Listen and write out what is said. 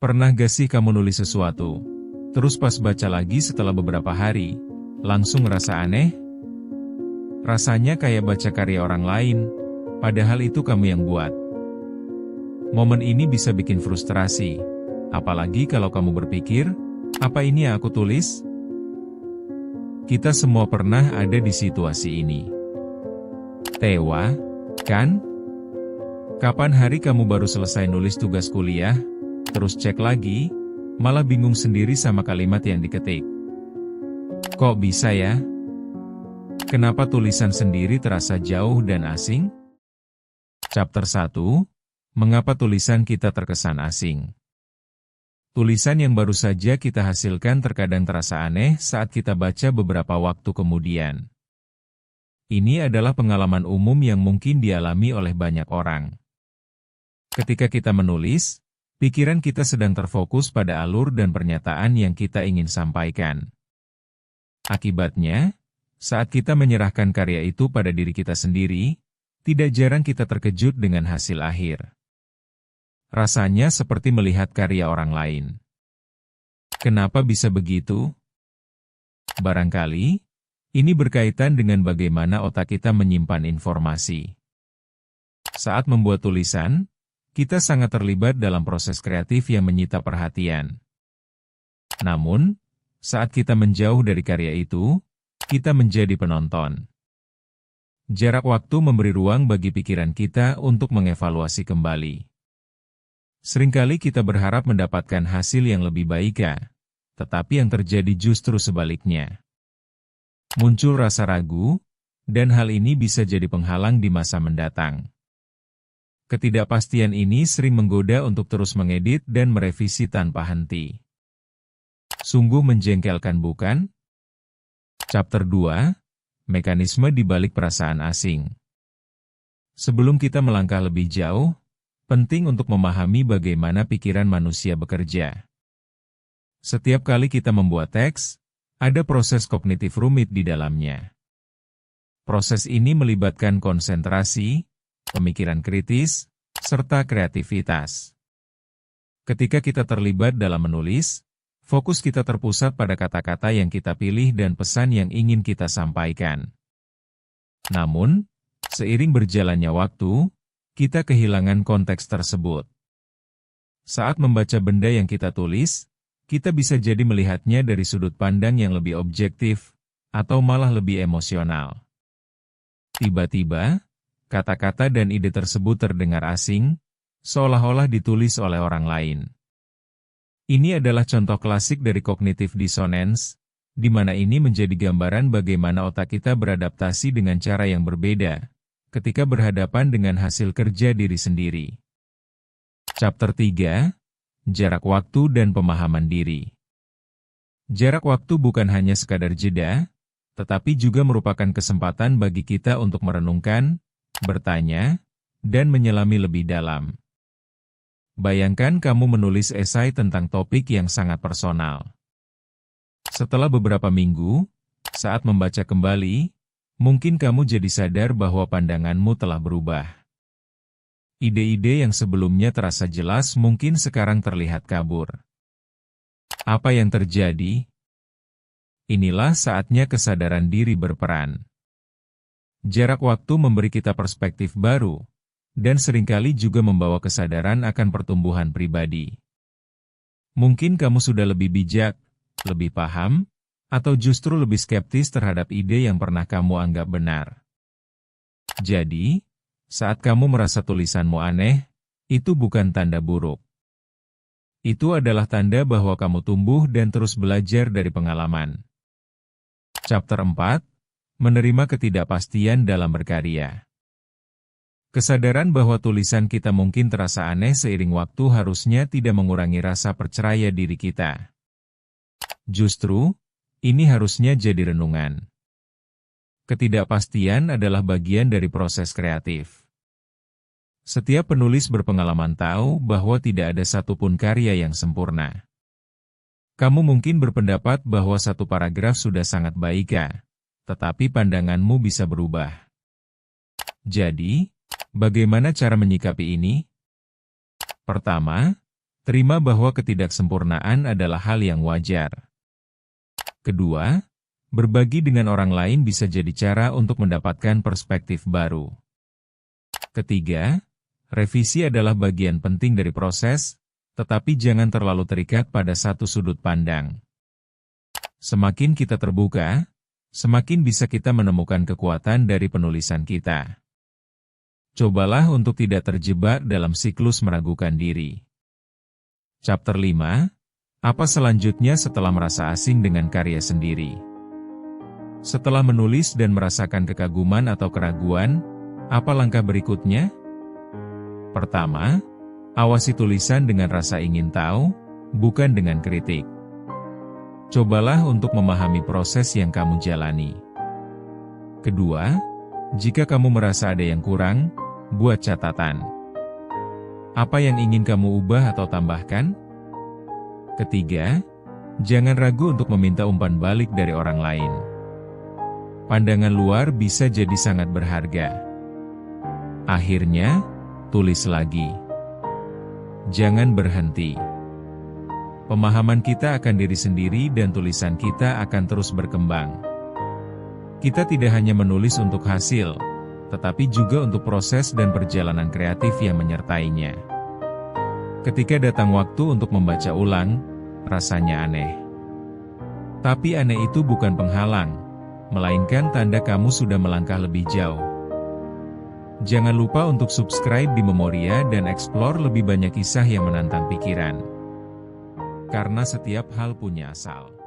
Pernah gak sih kamu nulis sesuatu, terus pas baca lagi setelah beberapa hari, langsung ngerasa aneh? Rasanya kayak baca karya orang lain, padahal itu kamu yang buat. Momen ini bisa bikin frustrasi, apalagi kalau kamu berpikir, apa ini yang aku tulis? Kita semua pernah ada di situasi ini. Tewa, kan? Kapan hari kamu baru selesai nulis tugas kuliah, terus cek lagi, malah bingung sendiri sama kalimat yang diketik. Kok bisa ya? Kenapa tulisan sendiri terasa jauh dan asing? Chapter 1, Mengapa tulisan kita terkesan asing? Tulisan yang baru saja kita hasilkan terkadang terasa aneh saat kita baca beberapa waktu kemudian. Ini adalah pengalaman umum yang mungkin dialami oleh banyak orang. Ketika kita menulis, pikiran kita sedang terfokus pada alur dan pernyataan yang kita ingin sampaikan. Akibatnya, saat kita menyerahkan karya itu pada diri kita sendiri, tidak jarang kita terkejut dengan hasil akhir. Rasanya seperti melihat karya orang lain. Kenapa bisa begitu? Barangkali, ini berkaitan dengan bagaimana otak kita menyimpan informasi. Saat membuat tulisan, kita sangat terlibat dalam proses kreatif yang menyita perhatian. Namun, saat kita menjauh dari karya itu, kita menjadi penonton. Jarak waktu memberi ruang bagi pikiran kita untuk mengevaluasi kembali. Seringkali kita berharap mendapatkan hasil yang lebih baik, tetapi yang terjadi justru sebaliknya. Muncul rasa ragu, dan hal ini bisa jadi penghalang di masa mendatang. Ketidakpastian ini sering menggoda untuk terus mengedit dan merevisi tanpa henti. Sungguh menjengkelkan, bukan? Chapter 2, Mekanisme di balik perasaan asing. Sebelum kita melangkah lebih jauh, penting untuk memahami bagaimana pikiran manusia bekerja. Setiap kali kita membuat teks, ada proses kognitif rumit di dalamnya. Proses ini melibatkan konsentrasi, pemikiran kritis, serta kreativitas. Ketika kita terlibat dalam menulis, fokus kita terpusat pada kata-kata yang kita pilih dan pesan yang ingin kita sampaikan. Namun, seiring berjalannya waktu, kita kehilangan konteks tersebut. Saat membaca benda yang kita tulis, kita bisa jadi melihatnya dari sudut pandang yang lebih objektif, atau malah lebih emosional. Tiba-tiba, kata-kata dan ide tersebut terdengar asing, seolah-olah ditulis oleh orang lain. Ini adalah contoh klasik dari cognitive dissonance, di mana ini menjadi gambaran bagaimana otak kita beradaptasi dengan cara yang berbeda, ketika berhadapan dengan hasil kerja diri sendiri. Chapter 3, Jarak Waktu dan Pemahaman Diri. Jarak waktu bukan hanya sekadar jeda, tetapi juga merupakan kesempatan bagi kita untuk merenungkan, bertanya, dan menyelami lebih dalam. Bayangkan kamu menulis esai tentang topik yang sangat personal. Setelah beberapa minggu, saat membaca kembali, mungkin kamu jadi sadar bahwa pandanganmu telah berubah. Ide-ide yang sebelumnya terasa jelas mungkin sekarang terlihat kabur. Apa yang terjadi? Inilah saatnya kesadaran diri berperan. Jarak waktu memberi kita perspektif baru, dan seringkali juga membawa kesadaran akan pertumbuhan pribadi. Mungkin kamu sudah lebih bijak, lebih paham, atau justru lebih skeptis terhadap ide yang pernah kamu anggap benar. Jadi, saat kamu merasa tulisanmu aneh, itu bukan tanda buruk. Itu adalah tanda bahwa kamu tumbuh dan terus belajar dari pengalaman. Chapter 4, Menerima Ketidakpastian dalam Berkarya. Kesadaran bahwa tulisan kita mungkin terasa aneh seiring waktu harusnya tidak mengurangi rasa percaya diri kita. Justru, ini harusnya jadi renungan. Ketidakpastian adalah bagian dari proses kreatif. Setiap penulis berpengalaman tahu bahwa tidak ada satupun karya yang sempurna. Kamu mungkin berpendapat bahwa satu paragraf sudah sangat baik, tetapi pandanganmu bisa berubah. Jadi, bagaimana cara menyikapi ini? Pertama, Terima bahwa ketidaksempurnaan adalah hal yang wajar. Kedua, berbagi dengan orang lain bisa jadi cara untuk mendapatkan perspektif baru. Ketiga, revisi adalah bagian penting dari proses, tetapi jangan terlalu terikat pada satu sudut pandang. Semakin kita terbuka, semakin bisa kita menemukan kekuatan dari penulisan kita. Cobalah untuk tidak terjebak dalam siklus meragukan diri. Chapter 5. Apa selanjutnya setelah merasa asing dengan karya sendiri? Setelah menulis dan merasakan kekaguman atau keraguan, apa langkah berikutnya? Pertama, awasi tulisan dengan rasa ingin tahu, bukan dengan kritik. Cobalah untuk memahami proses yang kamu jalani. Kedua, jika kamu merasa ada yang kurang, buat catatan. Apa yang ingin kamu ubah atau tambahkan? Ketiga, jangan ragu untuk meminta umpan balik dari orang lain. Pandangan luar bisa jadi sangat berharga. Akhirnya, tulis lagi. Jangan berhenti. Pemahaman kita akan diri sendiri dan tulisan kita akan terus berkembang. Kita tidak hanya menulis untuk hasil, tetapi juga untuk proses dan perjalanan kreatif yang menyertainya. Ketika datang waktu untuk membaca ulang, rasanya aneh. Tapi aneh itu bukan penghalang, melainkan tanda kamu sudah melangkah lebih jauh. Jangan lupa untuk subscribe di Memoria dan explore lebih banyak kisah yang menantang pikiran. Karena setiap hal punya asal.